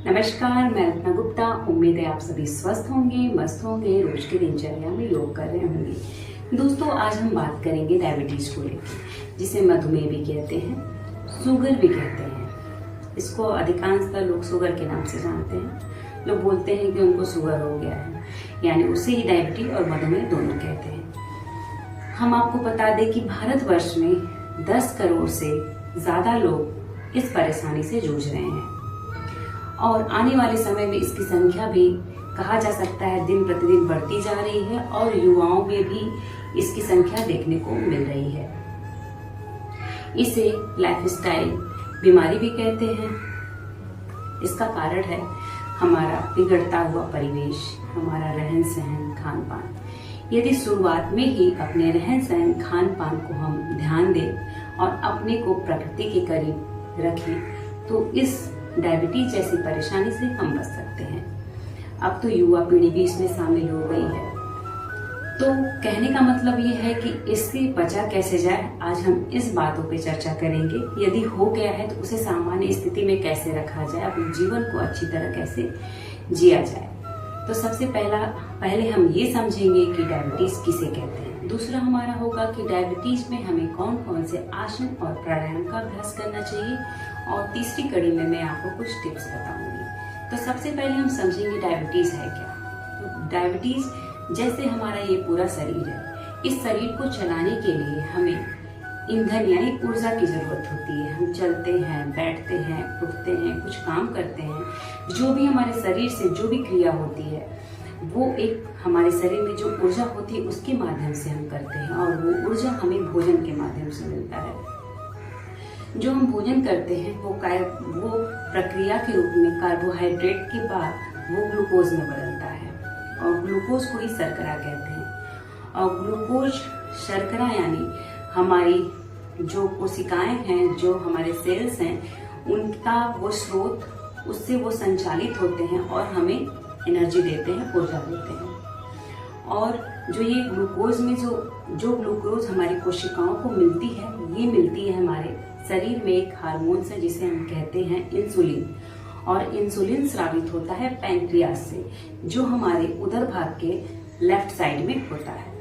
नमस्कार, मैं रत्ना गुप्ता। उम्मीद है आप सभी स्वस्थ होंगे, मस्त होंगे, रोज की दिनचर्या में योग कर रहे होंगे। दोस्तों, आज हम बात करेंगे डायबिटीज को लेकर, जिसे मधुमेह भी कहते हैं, शुगर भी कहते हैं। इसको अधिकांशतः लोग शुगर के नाम से जानते हैं। लोग बोलते हैं कि उनको शुगर हो गया है, यानी उसे ही डायबिटीज और मधुमेह दोनों कहते हैं। हम आपको बता दें कि भारतवर्ष में 10 करोड़ से ज्यादा लोग इस परेशानी से जूझ रहे हैं और आने वाले समय में इसकी संख्या भी कहा जा सकता है दिन प्रतिदिन बढ़ती जा रही है और युवाओं में भी इसकी संख्या देखने को मिल रही है। इसे लाइफस्टाइल बीमारी भी कहते हैं। इसका कारण है हमारा बिगड़ता हुआ परिवेश, हमारा रहन सहन, खान पान। यदि शुरुआत में ही अपने रहन सहन, खान पान को हम ध्यान दें और अपने को प्रकृति के करीब रखें तो इस डायबिटीज जैसी परेशानी से हम बच सकते हैं। अब तो युवा पीढ़ी भी इसमें शामिल हो गई है। तो कहने का मतलब ये है कि इससे बचा कैसे जाए, आज हम इस बातों पे चर्चा करेंगे। यदि हो गया है तो उसे सामान्य स्थिति में कैसे रखा जाए, अपने जीवन को अच्छी तरह कैसे जिया जाए। तो सबसे पहले हम ये समझेंगे कि डायबिटीज किसे कहते हैं। दूसरा हमारा होगा कि डायबिटीज में हमें कौन कौन से आसन और प्राणायाम का अभ्यास करना चाहिए, और तीसरी कड़ी में मैं आपको कुछ टिप्स बताऊंगी। तो सबसे पहले हम समझेंगे डायबिटीज है क्या। तो डायबिटीज जैसे हमारा ये पूरा शरीर है, इस शरीर को चलाने के लिए हमें ईंधन यानी ऊर्जा की जरूरत होती है। हम चलते हैं, बैठते हैं, उठते हैं, कुछ काम करते हैं, जो भी हमारे शरीर से जो भी क्रिया होती है वो एक हमारे शरीर में जो ऊर्जा होती है उसके माध्यम से हम करते हैं, और वो ऊर्जा हमें भोजन के माध्यम से मिलता है। जो हम भोजन करते हैं वो प्रक्रिया के रूप में कार्बोहाइड्रेट के बाद वो ग्लूकोज में बदलता है, और ग्लूकोज को ही शर्करा कहते हैं। और ग्लूकोज शर्करा यानी हमारी जो कोशिकाएं हैं, जो हमारे सेल्स हैं, उनका वो स्रोत, उससे वो संचालित होते हैं और हमें एनर्जी देते हैं, ऊर्जा देते हैं। और जो ये ग्लूकोज में जो ग्लूकोज हमारी कोशिकाओं को मिलती है, ये मिलती है हमारे शरीर में एक हार्मोन से जिसे हम कहते हैं इंसुलिन। और इंसुलिन स्रावित होता है पैंक्रियास से, जो हमारे उदर भाग के लेफ्ट साइड में होता है।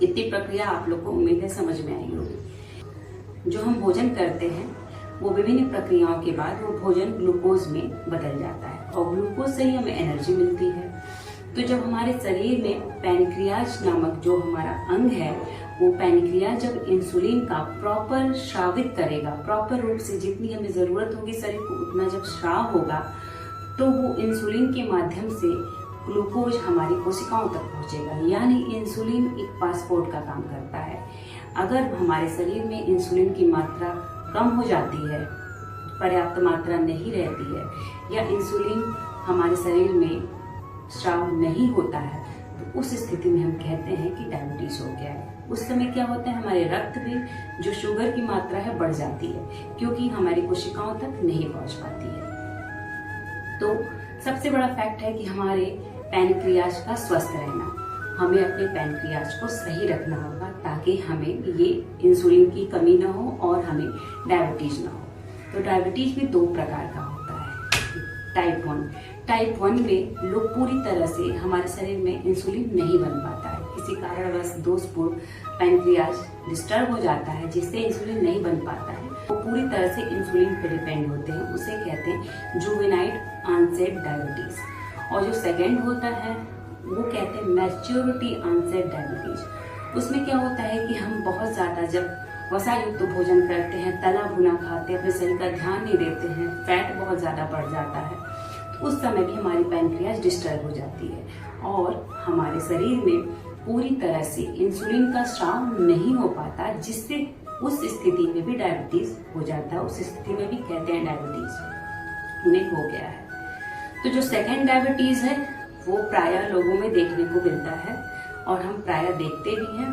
इतनी प्रक्रिया आप लोग को उम्मीद है समझ में आई होगी। जो हम भोजन करते हैं वो विभिन्न प्रक्रियाओं के बाद वो भोजन ग्लूकोज में बदल जाता है, और ग्लूकोज से ही हमें एनर्जी मिलती है। तो जब हमारे शरीर में पैनक्रियाज नामक जो हमारा अंग है, वो पैनक्रियाज जब इंसुलिन का प्रॉपर स्रावित करेगा, प्रॉपर रूप से जितनी हमें जरूरत होगी शरीर को उतना जब स्राव होगा, तो वो इंसुलिन के माध्यम से ग्लूकोज हमारी कोशिकाओं तक पहुंचेगा। यानी इंसुलिन एक पासपोर्ट का काम करता है। अगर हमारे शरीर में इंसुलिन की मात्रा कम हो जाती है, पर्याप्त मात्रा नहीं रहती है, या इंसुलिन हमारे शरीर में स्राव नहीं होता है, तो उस स्थिति में हम कहते हैं कि डायबिटीज हो गया है। उस समय क्या होता है, हमारे रक्त में जो शुगर की मात्रा है बढ़ जाती है, क्योंकि हमारी कोशिकाओं तक नहीं पहुंच पाती है। तो सबसे बड़ा फैक्ट है कि हमारे पैनक्रियाज का स्वस्थ रहना, हमें अपने पैनक्रियाज को सही रखना होगा ताकि हमें ये इंसुलिन की कमी ना हो और हमें डायबिटीज ना हो। तो डायबिटीज भी 2 प्रकार का होता है। टाइप 1 में लोग पूरी तरह से हमारे शरीर में इंसुलिन नहीं बन पाता है, किसी कारणवश दोषपूर्ण पैनक्रियाज डिस्टर्ब हो जाता है जिससे इंसुलिन नहीं बन पाता है। वो पूरी तरह से इंसुलिन पे डिपेंड होते हैं, उसे कहते हैं जुवेनाइल ऑनसेट डायबिटीज। और जो सेकेंड होता है वो कहते हैं मैच्योरिटी ऑनसेट डायबिटीज। उसमें क्या होता है कि हम बहुत ज्यादा जब वसा युक्त भोजन करते हैं, तला भुना खाते हैं, अपने शरीर का ध्यान नहीं देते हैं, फैट बहुत ज्यादा बढ़ जाता है, तो उस समय भी हमारी पैनक्रियाज डिस्टर्ब हो जाती है और हमारे शरीर में पूरी तरह से इंसुलिन का स्राव नहीं हो पाता, जिससे उस स्थिति में भी डायबिटीज हो जाता है। उस स्थिति में भी कहते हैं डायबिटीज उन्हें हो गया है। तो जो सेकेंड डायबिटीज है वो प्रायः लोगों में देखने को मिलता है और हम प्रायः देखते भी हैं।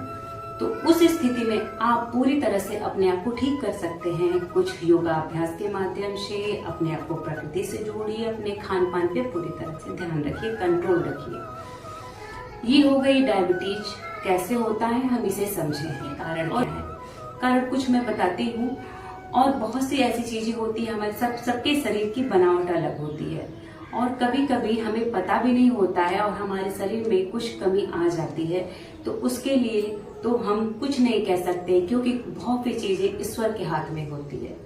तो उस स्थिति में आप पूरी तरह से अपने आप को ठीक कर सकते हैं कुछ योगा अभ्यास के माध्यम से। अपने आप को प्रकृति से जोड़िए, अपने खान पान पे पूरी तरह से ध्यान रखिए, कंट्रोल रखिए। ये हो गई डायबिटीज कैसे होता है, हम इसे समझे हैं। कारण क्या है, कारण कुछ मैं बताती हूँ और बहुत सी ऐसी चीजें होती है, हमारे सबके शरीर की बनावट अलग होती है और कभी कभी हमें पता भी नहीं होता है और हमारे शरीर में कुछ कमी आ जाती है, तो उसके लिए तो हम कुछ नहीं कह सकते क्योंकि बहुत सी चीजें ईश्वर के हाथ में होती है।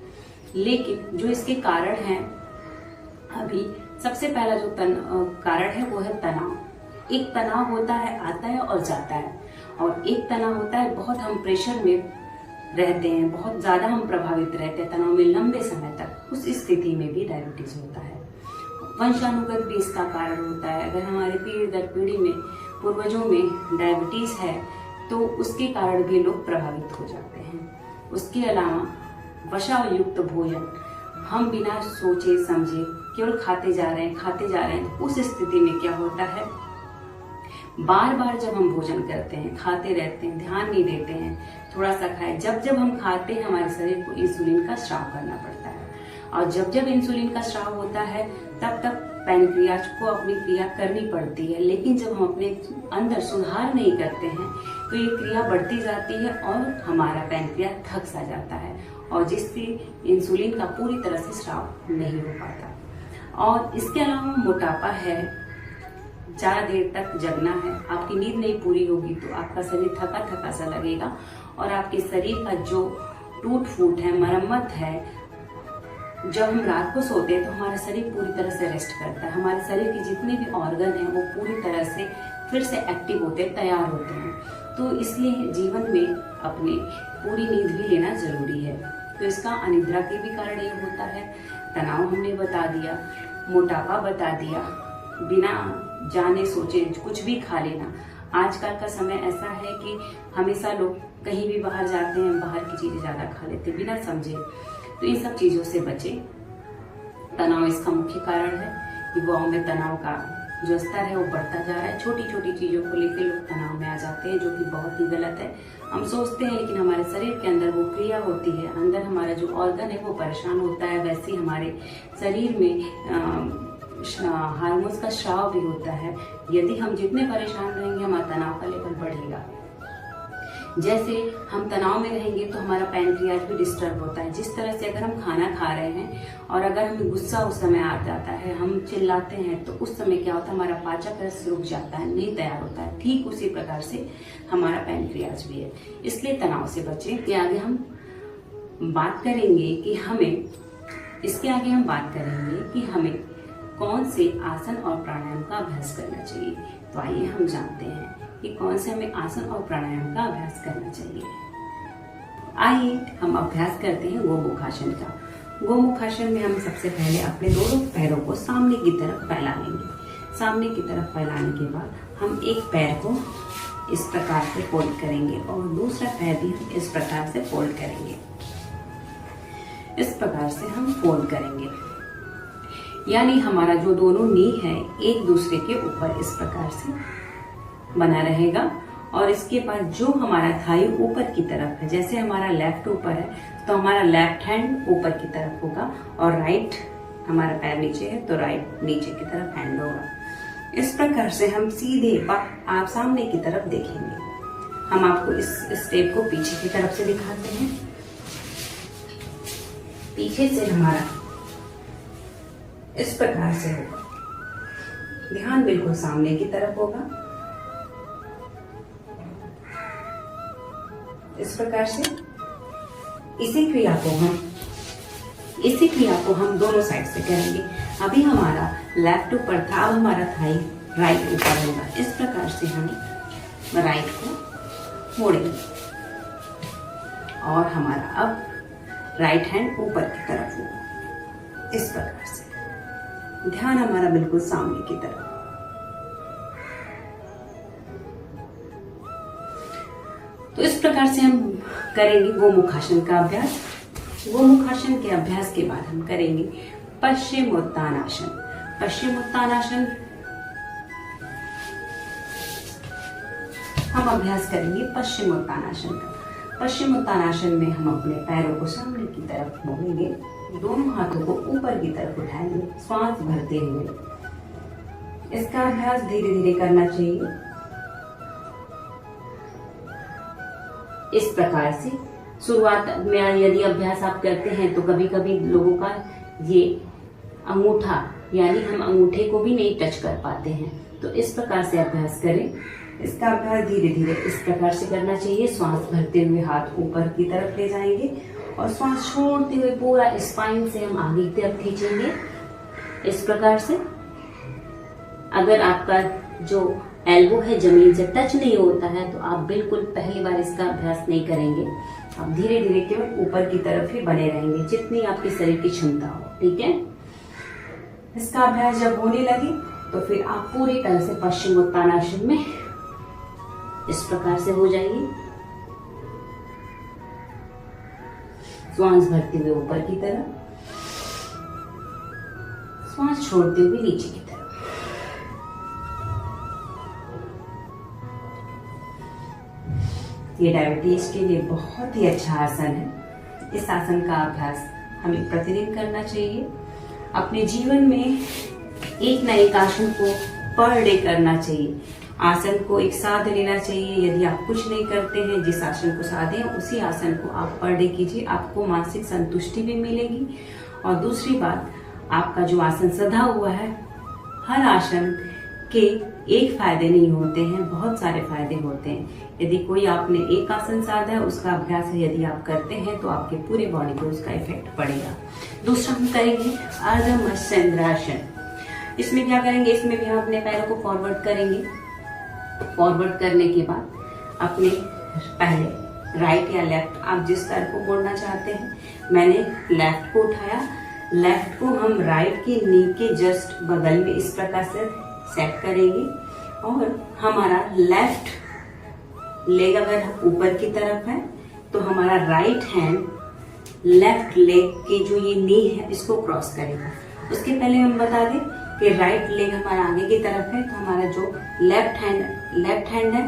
लेकिन जो इसके कारण हैं, अभी सबसे पहला जो कारण है वो है तनाव। एक तनाव होता है, आता है और जाता है, और एक तनाव होता है बहुत हम प्रेशर में रहते हैं, बहुत ज्यादा हम प्रभावित रहते हैं तनाव में लंबे समय तक, उस स्थिति में भी डायबिटीज होता है। वंशानुगत भी इसका कारण होता है। अगर हमारे पीढ़ी दर पीढ़ी में पूर्वजों में डायबिटीज है तो उसके कारण भी लोग प्रभावित हो जाते हैं। उसके अलावा वसायुक्त भोजन हम बिना सोचे समझे केवल खाते जा रहे हैं, उस स्थिति में क्या होता है, बार बार जब हम भोजन करते हैं, खाते रहते हैं, ध्यान नहीं देते हैं, थोड़ा सा खाए, जब हम खाते हैं हमारे शरीर को इंसुलिन का स्राव करना पड़ता है, और जब इंसुलिन का स्राव होता है तब पैनक्रियाज को अपनी क्रिया करनी पड़ती है। लेकिन जब हम अपने अंदर सुधार नहीं करते हैं तो ये क्रिया बढ़ती जाती है और हमारा पैनक्रियाज थक सा जाता है, और जिससे इंसुलिन का पूरी तरह से स्राव नहीं हो पाता। और इसके अलावा मोटापा है, ज्यादा देर तक जगना है, आपकी नींद नहीं पूरी होगी तो आपका शरीर थका थका सा लगेगा, और आपके शरीर का जो टूट फूट है, मरम्मत है, जब हम रात को सोते हैं तो हमारा शरीर पूरी तरह से रेस्ट करता है, हमारे शरीर के जितने भी ऑर्गन हैं वो पूरी तरह से फिर से एक्टिव होते हैं, तैयार होते हैं। तो इसलिए जीवन में अपने पूरी नींद भी लेना जरूरी है। तो इसका अनिद्रा के भी कारण ये होता है, तनाव हमने बता दिया, मोटापा बता दिया, बिना जाने सोचे कुछ भी खा लेना। आजकल का समय ऐसा है कि हमेशा लोग कहीं भी बाहर जाते हैं, बाहर की चीजें ज्यादा खा लेते हैं बिना समझे, तो इन सब चीजों से बचे। तनाव इसका मुख्य कारण है। युवाओं में तनाव का जो स्तर है वो बढ़ता जा रहा है, छोटी छोटी चीजों को लेकर लोग तनाव में आ जाते हैं, जो कि बहुत ही गलत है। हम सोचते हैं लेकिन हमारे शरीर के अंदर वो क्रिया होती है, अंदर हमारा जो ऑर्गन है वो परेशान होता है, वैसे ही हमारे शरीर में हार्मोन्स का स्राव भी होता है। यदि हम जितने परेशान रहेंगे हमारा तनाव का लेवल बढ़ेगा। जैसे हम तनाव में रहेंगे तो हमारा पैनक्रियाज भी डिस्टर्ब होता है। जिस तरह से अगर हम खाना खा रहे हैं और अगर हमें गुस्सा उस समय आ जाता है, हम चिल्लाते हैं, तो उस समय क्या होता है, हमारा पाचक रस रुक जाता है, नहीं तैयार होता है। ठीक उसी प्रकार से हमारा पैनक्रियाज भी है। इसलिए तनाव से बचें। इसके आगे हम बात करेंगे कि हमें कौन से आसन और प्राणायाम का अभ्यास करना चाहिए। तो आइए हम जानते हैं कि कौन से हमें आसन और प्राणायाम का अभ्यास करना चाहिए। आइए हम अभ्यास करते हैं गोमुखासन का। गोमुखासन में हम सबसे पहले अपने दोनों पैरों को सामने की तरफ फैला लेंगे। सामने की तरफ फैलाने के बाद हम एक पैर को इस प्रकार से फोल्ड करेंगे और दूसरा पैर भी हम इस प्रकार से फोल्ड करेंगे। इस प्रकार से हम फोल्ड करेंगे, यानी हमारा जो दोनों नी है एक दूसरे के ऊपर इस प्रकार से बना रहेगा। और इसके बाद जो हमारा थाई ऊपर की तरफ है, जैसे हमारा लेफ्ट ऊपर है तो हमारा लेफ्ट हैंड ऊपर की तरफ होगा, और राइट हमारा पैर नीचे है तो राइट नीचे की तरफ हैंड होगा। इस प्रकार से हम सीधे आप सामने की तरफ देखेंगे। हम आपको इस स्टेप को पीछे की तरफ से दिखाते हैं। पीछे से हमारा इस प्रकार से होगा, ध्यान बिल्कुल सामने की तरफ होगा। इस प्रकार से इसी क्रिया को हम दोनों साइड से करेंगे। अभी हमारा लेफ्ट ऊपर था, अब हमारा थाई राइट ऊपर होगा। इस प्रकार से हम राइट को मोड़ेंगे और हमारा अब राइट हैंड ऊपर की तरफ होगा। इस प्रकार से ध्यान हमारा बिल्कुल सामने की तरफ। तो इस प्रकार से हम करेंगे गोमुखासन का अभ्यास। गोमुखासन के अभ्यास के बाद हम करेंगे पश्चिमोत्तानासन। पश्चिमोत्तानासन हम अभ्यास करेंगे पश्चिमोत्तानासन का। पश्चिमोत्तानासन में हम अपने पैरों को सामने की तरफ मोड़ेंगे, दोनों हाथों को ऊपर की तरफ उठाएंगे, श्वास भरते हुए। इसका अभ्यास धीरे धीरे करना चाहिए। इस प्रकार से शुरुआत में यदि अभ्यास आप करते हैं तो कभी कभी लोगों का ये अंगूठा यानी हम अंगूठे को भी नहीं टच कर पाते हैं, तो इस प्रकार से अभ्यास करें। इसका अभ्यास धीरे धीरे इस प्रकार से करना चाहिए। श्वास भरते हुए हाथ ऊपर की तरफ ले जाएंगे और श्वास छोड़ते हुए पूरा स्पाइन से हम आगे की तरफ खींचेंगे इस प्रकार से। अगर आपका जो एल्बो है जमीन से टच नहीं होता है तो आप बिल्कुल पहली बार इसका अभ्यास नहीं करेंगे। आप धीरे धीरे केवल ऊपर की तरफ ही बने रहेंगे जितनी आपके शरीर की क्षमता हो, ठीक है। इसका अभ्यास जब होने लगे तो फिर आप पूरी तरह से पश्चिमोत्तानासन में इस प्रकार से हो जाइए। श्वास भरते हुए ऊपर की तरफ, श्वास छोड़ते हुए नीचे की तरफ। ये डायबिटीज के लिए बहुत ही अच्छा आसन है। इस आसन का अभ्यास हमें प्रतिदिन करना चाहिए। अपने जीवन में एक न एक आसन को पर डे करना चाहिए। आसन को एक साथ लेना चाहिए। यदि आप कुछ नहीं करते हैं, जिस आसन को साधे हैं उसी आसन को आप पर डे कीजिए, आपको मानसिक संतुष्टि भी मिलेगी। और दूसरी बात, आपका जो आसन सधा हुआ है, हर आसन के एक फायदे नहीं होते हैं, बहुत सारे फायदे होते हैं। यदि कोई आपने एक आसन साधा है, उसका अभ्यास है यदि आप करते हैं तो आपके पूरे बॉडी को उसका इफेक्ट पड़ेगा। दूसरा हम करेंगे अर्ध मत्स्येंद्रासन। इसमें क्या करेंगे, इसमें भी हम अपने पैरों को फॉरवर्ड करेंगे। फॉरवर्ड करने के बाद अपने पहले राइट या लेफ्ट, आप जिस तरफ को मोड़ना चाहते हैं, मैंने लेफ्ट को उठाया। लेफ्ट को हम राइट की नी के जस्ट बगल में इस प्रकार से सेट करेंगे और हमारा लेफ्ट लेग अगर ऊपर की तरफ है तो हमारा राइट हैंड लेफ्ट लेग की जो ये नी है इसको क्रॉस करेगा। उसके पहले हम बता दें कि राइट लेग हमारा आगे की तरफ है तो हमारा जो लेफ्ट हैंड है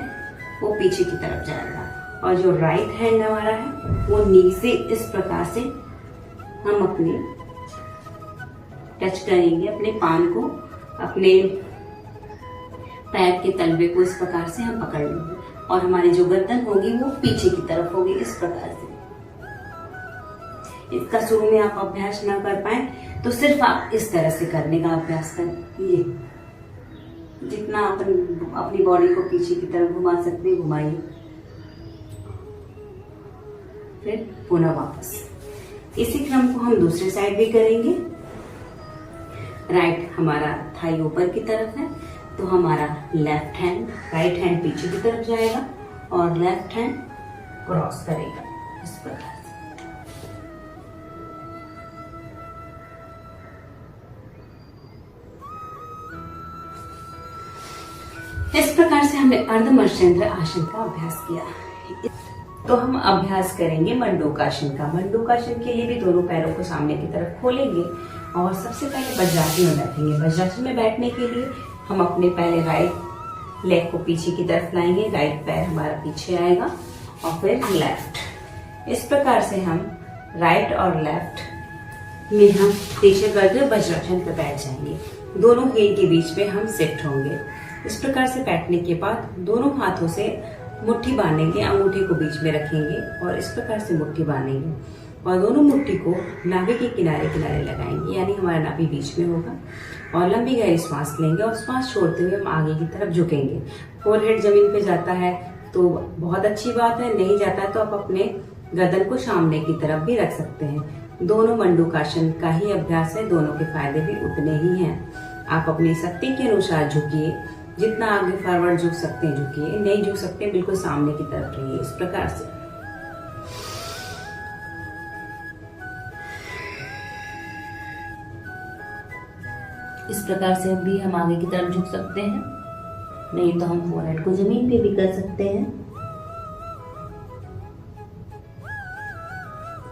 वो पीछे की तरफ जाएगा और जो राइट हैंड हमारा है वो नी से इस प्रकार से हम अपने टच करेंगे, अपने पान को, अपने पैर के तलवे को इस प्रकार से हम पकड़ लेंगे और हमारी जो गर्दन होगी वो पीछे की तरफ होगी इस प्रकार से। इसका शुरू में आप अभ्यास ना कर पाए तो सिर्फ आप इस तरह से करने का अभ्यास करें। ये जितना आप अपनी बॉडी को पीछे की तरफ घुमा सकते हैं घुमाइए, फिर पुनः वापस। इसी क्रम को हम दूसरे साइड भी करेंगे। राइट हमारा थाई ऊपर की तरफ है तो हमारा लेफ्ट हैंड, राइट हैंड पीछे की तरफ जाएगा और लेफ्ट हैंड क्रॉस करेगा इस प्रकार से। इस प्रकार से हमने अर्ध मत्स्येंद्र आसन का अभ्यास किया। तो हम अभ्यास करेंगे मंडूकासन का। मंडूकासन के लिए भी दोनों पैरों को सामने की तरफ खोलेंगे और सबसे पहले वज्रासन में बैठेंगे। वज्रासन में बैठने के लिए हम अपने पहले राइट लेग को पीछे की तरफ लाएंगे, राइट पैर हमारा पीछे आएगा और फिर लेफ्ट। इस प्रकार से हम राइट और लेफ्ट में हम पीछे करके वज्रासन पे बैठ जाएंगे। दोनों हील के बीच में हम शिफ्ट होंगे। इस प्रकार से बैठने के बाद दोनों हाथों से मुट्ठी बांधेंगे, अंगूठे को बीच में रखेंगे और इस प्रकार से मुट्ठी बांधेंगे और दोनों मुट्ठी को नाभि के किनारे किनारे लगाएंगे, यानी हमारा नाभि बीच में होगा। और लंबी गहरी सांस लेंगे और सांस छोड़ते हुए हम आगे की तरफ झुकेंगे। फोरहेड जमीन पे जाता है तो बहुत अच्छी बात है, नहीं जाता है तो आप अपने गर्दन को सामने की तरफ भी रख सकते हैं। दोनों मंडूकासन का ही अभ्यास है, दोनों के फायदे भी उतने ही हैं। आप अपनी शक्ति के अनुसार झुकिए, जितना आगे फॉरवर्ड झुक सकते हैं झुकिए, नहीं झुक सकते बिल्कुल सामने की तरफ रहिए इस प्रकार से। इस प्रकार से भी हम आगे की तरफ झुक सकते हैं, नहीं तो हम फोरहेड को जमीन पे भी कर सकते हैं।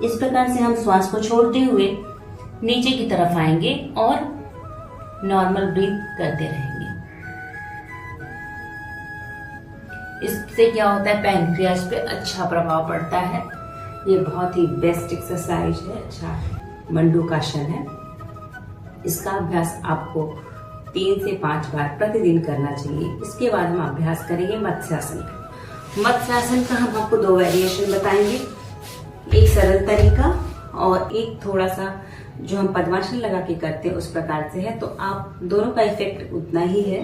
इस प्रकार से हम श्वास को छोड़ते हुए नीचे की तरफ आएंगे और नॉर्मल ब्रीथ करते रहेंगे। इससे क्या होता है, पैनक्रियाज पे अच्छा प्रभाव पड़ता है। ये बहुत ही बेस्ट एक्सरसाइज है, अच्छा मंडूकासन है। इसका अभ्यास आपको 3 से 5 बार प्रतिदिन करना चाहिए। इसके बाद हम अभ्यास करेंगे मत्स्यासन का। मत्स्यासन का हम आपको 2 वेरिएशन बताएंगे। एक सरल तरीका और एक थोड़ा सा जो हम पद्मासन लगा के करते हैं उस प्रकार से है। तो आप दोनों का इफेक्ट उतना ही है,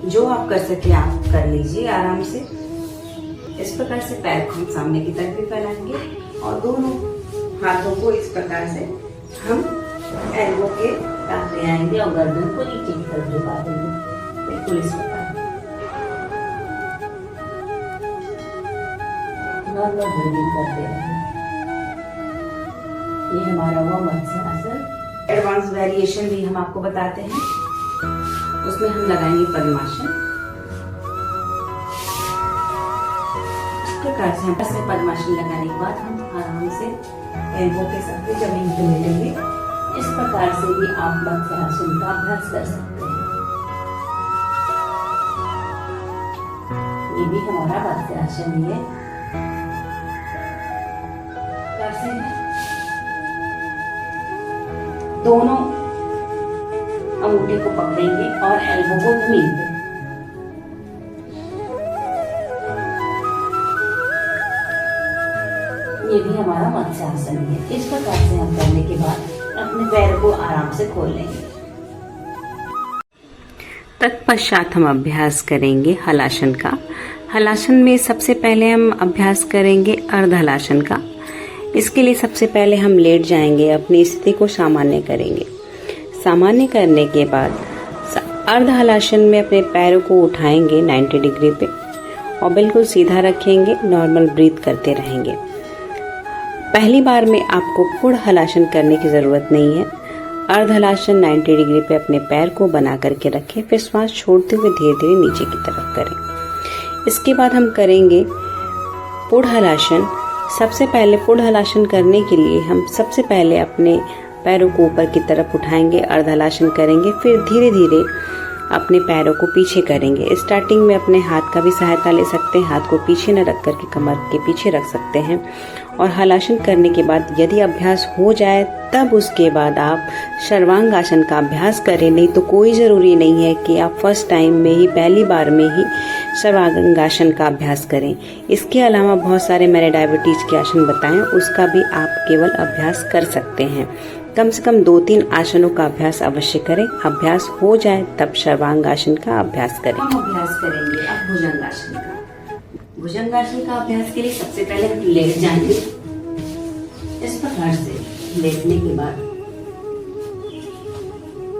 जो आप कर सके आप कर लीजिए आराम से। इस प्रकार से पैर को हम सामने की तरफ भी फैलाएंगे और दोनों हाथों को इस प्रकार से हम एल्बो के साथ ले आएंगे और गर्दन को नीचे की तरफ झुका देंगे, बिल्कुल इस प्रकार। नॉर्मल ब्रीदिंग करते रहेंगे। ये हमारा हुआ मत्स्यासन। एडवांस वेरिएशन भी हम आपको बताते हैं, उसमें हम लगाएंगे पद्मासन। इस प्रकार से हम पद्मासन लगाने के बाद हम आराम से एल्बो के साथ जमीन पे लेंगे। इस प्रकार से भी आप मत्स्यासन का अभ्यास कर सकते हैं। ये भी हमारा मत्स्यासन है। दोनों अंगूठे को पकड़ेंगे और एल्बो को जमीन पे। ये भी हमारा मत्स्यासन है। इस प्रकार से हम करने के बाद अपने पैर को आराम से खोल लेंगे। तत्पश्चात हम अभ्यास करेंगे हलासन का। हलासन में सबसे पहले हम अभ्यास करेंगे अर्ध हलासन का। इसके लिए सबसे पहले हम लेट जाएंगे, अपनी स्थिति को सामान्य करेंगे। सामान्य करने के बाद अर्ध हलासन में अपने पैरों को उठाएंगे 90 डिग्री पे और बिल्कुल सीधा रखेंगे। नॉर्मल ब्रीथ करते रहेंगे। पहली बार में आपको पूर्ण हलासन करने की जरूरत नहीं है। अर्ध हलासन 90 डिग्री पे अपने पैर को बना करके रखें, फिर श्वास छोड़ते हुए धीरे धीरे नीचे की तरफ करें। इसके बाद हम करेंगे पूर्ण हलासन। सबसे पहले पूर्ण हलासन करने के लिए हम सबसे पहले अपने पैरों को ऊपर की तरफ उठाएंगे, अर्ध हलासन करेंगे, फिर धीरे धीरे अपने पैरों को पीछे करेंगे। स्टार्टिंग में अपने हाथ का भी सहायता ले सकते हैं, हाथ को पीछे न रख करके कमर के पीछे रख सकते हैं। और हलासन करने के बाद यदि अभ्यास हो जाए तब उसके बाद आप सर्वांगासन का अभ्यास करें। नहीं तो कोई जरूरी नहीं है कि आप फर्स्ट टाइम में ही, पहली बार में ही सर्वांगासन का अभ्यास करें। इसके अलावा बहुत सारे मैंने डायबिटीज के आसन बताएं, उसका भी आप केवल अभ्यास कर सकते हैं। कम से कम 2-3 आसनों का अभ्यास अवश्य करें। अभ्यास हो जाए तब सर्वांगासन का अभ्यास करें। हम अभ्यास करेंगे अब भुजंगासन का। भुजंगासन का अभ्यास के लिए सबसे पहले हम लेट जाएंगे। इस प्रकार से लेटने के बाद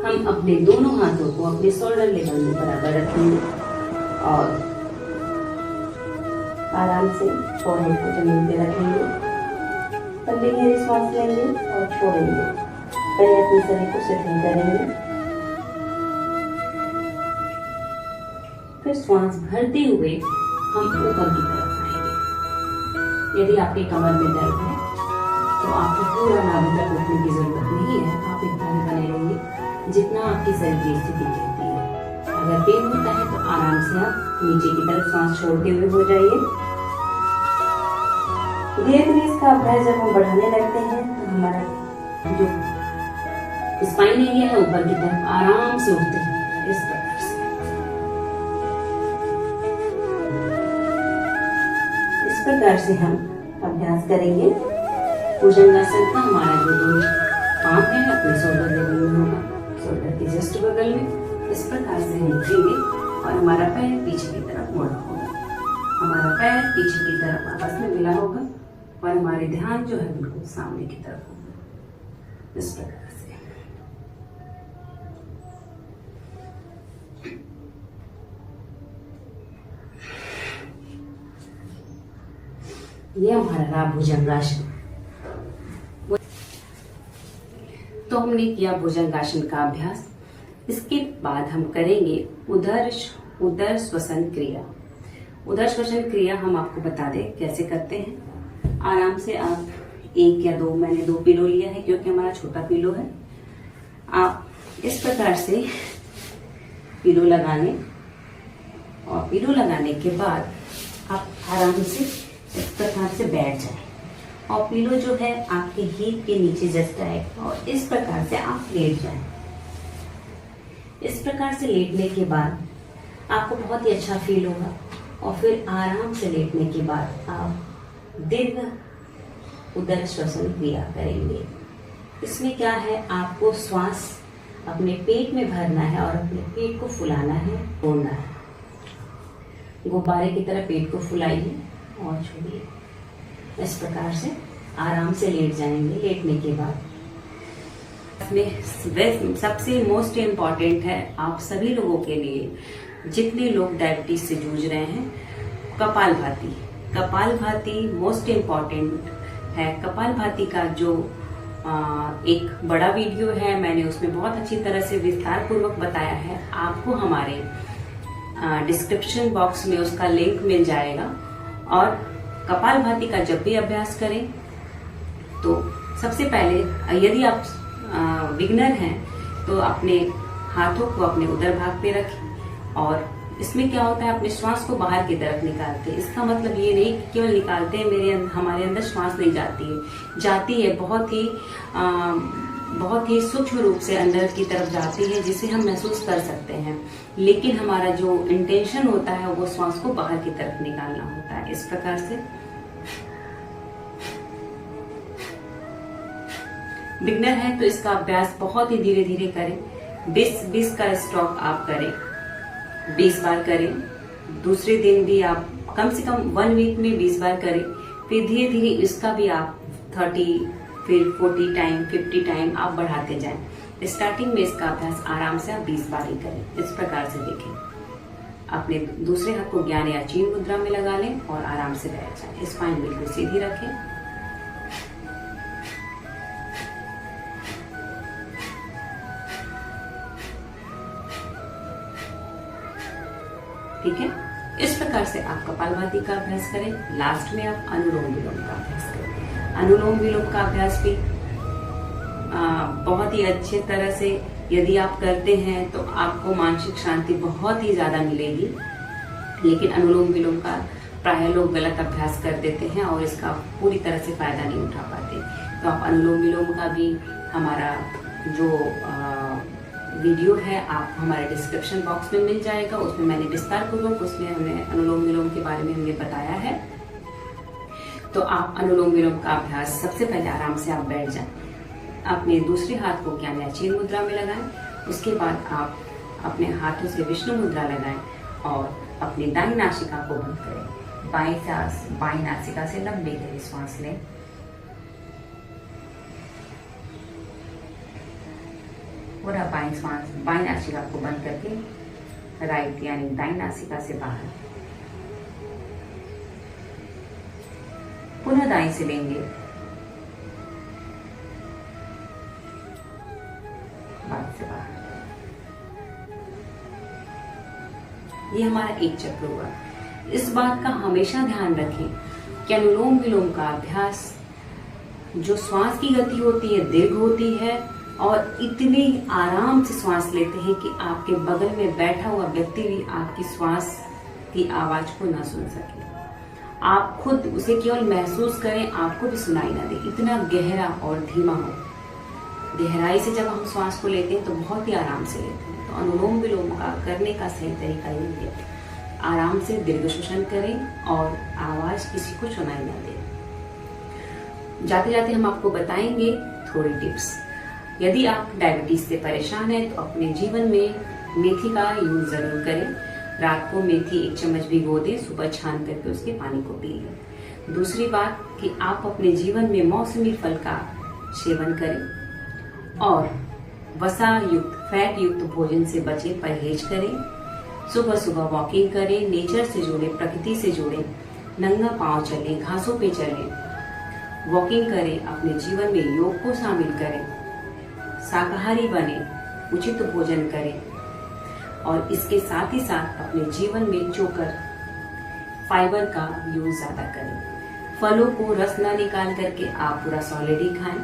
हम अपने दोनों हाथों को अपने शोल्डर लेवल में बराबर रखेंगे और आराम से फोरहेड को जमीन पे रखेंगे। लंबी गहरी सांस लेंगे और छोड़ेंगे। पहले अपने शरीर को शिथिल करेंगे, फिर श्वास भरते हुए हम ऊपर की तरफ आएंगे। यदि आपके कमर में दर्द है तो आपको पूरा नाभि तक उठने की जरूरत नहीं है। आप इतना ही बने रहिए जितना आपकी शरीर की स्थिति कहती है। अगर पेन होता है तो आराम से आप नीचे की तरफ सांस छोड़ते हुए हो जाइए। धीरे धीरे इसका अभ्यास जब हम बढ़ाने लगते हैं तो हमारा जो स्पाइन एरिया है ऊपर की तरफ आराम से उठते हैं। इस प्रकार से हम अभ्यास करेंगे। भुजंगासन का हमारा जो दोनों पांव है अपने शोल्डर लेवल में होगा, शोल्डर के जस्ट बगल में। इस प्रकार से हम उठेंगे और हमारा पैर पीछे की तरफ मुड़ा होगा। हमारा पैर पीछे की तरफ आपस में मिला होगा और हमारे ध्यान जो है बिल्कुल सामने की तरफ होगा। इस प्रकार से ये हमारा रहा भुजंगासन। तो हमने किया भुजंगासन का अभ्यास। इसके बाद हम करेंगे उदर श्वसन क्रिया। उदर श्वसन क्रिया हम आपको बता दें कैसे करते हैं। आराम से आप 1 या 2, मैंने 2 पिलो लिया है क्योंकि हमारा छोटा पिलो है। आप इस प्रकार से पिलो लगा लें और पिलो लगाने के बाद आप आराम से इस प्रकार से बैठ जाएं और पिलो जो है आपके हिप के नीचे जस्ट आएगा और इस प्रकार से आप लेट जाएं। इस प्रकार से लेटने के बाद आपको बहुत ही अच्छा फील होगा और फिर आराम से लेटने के बाद आप दीर्घ उदर श्वसन क्रिया करेंगे। इसमें क्या है, आपको श्वास अपने पेट में भरना है और अपने पेट को फुलाना है, छोड़ना है। गुब्बारे की तरह पेट को फुलाइए और छोड़िए। इस प्रकार से आराम से लेट जाएंगे। लेटने के बाद सबसे मोस्ट इम्पॉर्टेंट है आप सभी लोगों के लिए, जितने लोग डायबिटीज से जूझ रहे हैं, कपालभाति। कपालभाति मोस्ट इम्पॉर्टेंट है। कपालभाति का जो एक बड़ा वीडियो है, मैंने उसमें बहुत अच्छी तरह से विस्तार पूर्वक बताया है। आपको हमारे डिस्क्रिप्शन बॉक्स में उसका लिंक मिल जाएगा। और कपालभाति का जब भी अभ्यास करें तो सबसे पहले, यदि आप बिगनर हैं तो अपने हाथों को अपने उदर भाग पे रखें। और इसमें क्या होता है, अपने श्वास को बाहर की तरफ निकालते हैं। इसका मतलब ये नहीं कि केवल निकालते हैं, हमारे अंदर श्वास नहीं जाती है, जाती है, बहुत ही सूक्ष्म रूप से अंदर की तरफ जाती है, जिसे हम महसूस कर सकते हैं। लेकिन हमारा जो इंटेंशन होता है वो श्वास को बाहर की तरफ निकालना होता है। इस प्रकार से बिगनर है तो इसका अभ्यास बहुत ही धीरे धीरे करें। 20 का स्टॉक आप करें, 20 बार करें। दूसरे दिन भी आप कम से कम 1 वीक में 20 बार करें। फिर धीरे धीरे इसका भी आप 30, फिर 40 टाइम, 50 टाइम आप बढ़ाते जाएं। स्टार्टिंग में इसका अभ्यास आराम से आप 20 बार ही करें। इस प्रकार से देखें। अपने दूसरे हाथ को ज्ञान या चीन मुद्रा में लगा लें और आराम से बैठ जाएं। स्पाइन बिल्कुल सीधी रखें। ठीक है, इस प्रकार से आप कपालभाति का अभ्यास करें। लास्ट में आप अनुलोम विलोम का अभ्यास करें। अनुलोम विलोम का अभ्यास भी बहुत ही अच्छे तरह से यदि आप करते हैं तो आपको मानसिक शांति बहुत ही ज्यादा मिलेगी। लेकिन अनुलोम विलोम का प्राय लोग गलत अभ्यास कर देते हैं और इसका पूरी तरह से फायदा नहीं उठा पाते। तो आप अनुलोम विलोम का भी हमारा जो वीडियो है आप हमारे डिस्क्रिप्शन बॉक्स में मिल जाएगा। उसमें मैंने विस्तार पूर्वक उसमें हमने अनुलोम विलोम के बारे में हमने बताया है। तो आप अनुलोम विलोम का अभ्यास सबसे पहले आराम से आप बैठ जाएं। अपने दूसरे हाथ को ज्ञान या चीन मुद्रा में लगाएं। उसके बाद आप अपने हाथों से विष्णु मुद्रा लगाएं और अपनी दाईं नासिका को बंद करें। बाईं नासिका से लंबी गहरी सांस लें। पूरा बाईं नासिका को बंद करके राइट यानी दाईं नासिका से बाहर, पुनः दाईं से लेंगे, बाहर से बाहर। ये हमारा एक चक्र हुआ। इस बात का हमेशा ध्यान रखें कि अनुलोम विलोम का अभ्यास जो श्वास की गति होती है दीर्घ होती है और इतने आराम से श्वास लेते हैं कि आपके बगल में बैठा हुआ व्यक्ति भी आपकी श्वास की आवाज को ना सुन सके। आप खुद उसे केवल महसूस करें, आपको भी सुनाई ना दे, इतना गहरा और धीमा हो। गहराई से जब हम श्वास को लेते हैं तो बहुत ही आराम से लेते हैं। तो अनुलोम विलोम का करने का सही तरीका ये है, आराम से दीर्घ श्वसन करें और आवाज किसी को सुनाई ना दे। जाते जाते हम आपको बताएंगे थोड़ी टिप्स। यदि आप डायबिटीज से परेशान हैं तो अपने जीवन में मेथी का यूज जरूर करें। रात को मेथी 1 चम्मच भिगो दें, सुबह छान करके उसके पानी को पी लें। दूसरी बात कि आप अपने जीवन में मौसमी फल का सेवन करें और वसा युक्त फैट युक्त भोजन से बचें, परहेज करें। सुबह सुबह वॉकिंग करें, नेचर से जुड़े, प्रकृति से जुड़े, नंगा पांव चलें, घासों पे चलें, वॉकिंग करें। अपने जीवन में योग को शामिल करें, शाकाहारी बने, उचित भोजन करें और इसके साथ ही साथ अपने जीवन में चोकर फाइबर का यूज ज्यादा करें। फलों को रस ना निकाल करके आप पूरा सॉलिड ही खाएं।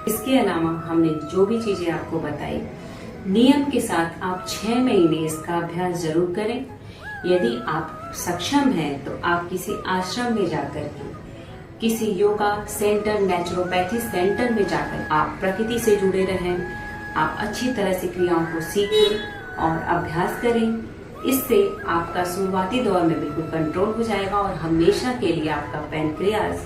इसके अलावा हमने जो भी चीजें आपको बताई, नियम के साथ आप 6 महीने इसका अभ्यास जरूर करें। यदि आप सक्षम हैं तो आप किसी आश्रम में जाकर के, किसी योगा सेंटर, नेचुरोपैथी सेंटर में जाकर आप प्रकृति से जुड़े रहें। आप अच्छी तरह से क्रियाओं को सीखें और अभ्यास करें। इससे आपका शुरुआती दौर में बिल्कुल कंट्रोल हो जाएगा और हमेशा के लिए आपका पैनक्रियाज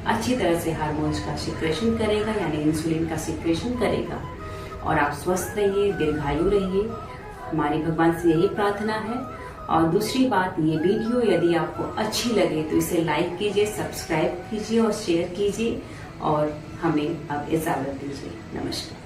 अच्छी तरह से हार्मोन्स का सिक्रेशन करेगा, यानी इंसुलिन का सिक्रेशन करेगा, और आप स्वस्थ रहिए, दीर्घायु रहिए। हमारी भगवान से यही प्रार्थना है। और दूसरी बात, ये वीडियो यदि आपको अच्छी लगे तो इसे लाइक कीजिए, सब्सक्राइब कीजिए और शेयर कीजिए, और हमें अब इजाजत दीजिए। नमस्कार।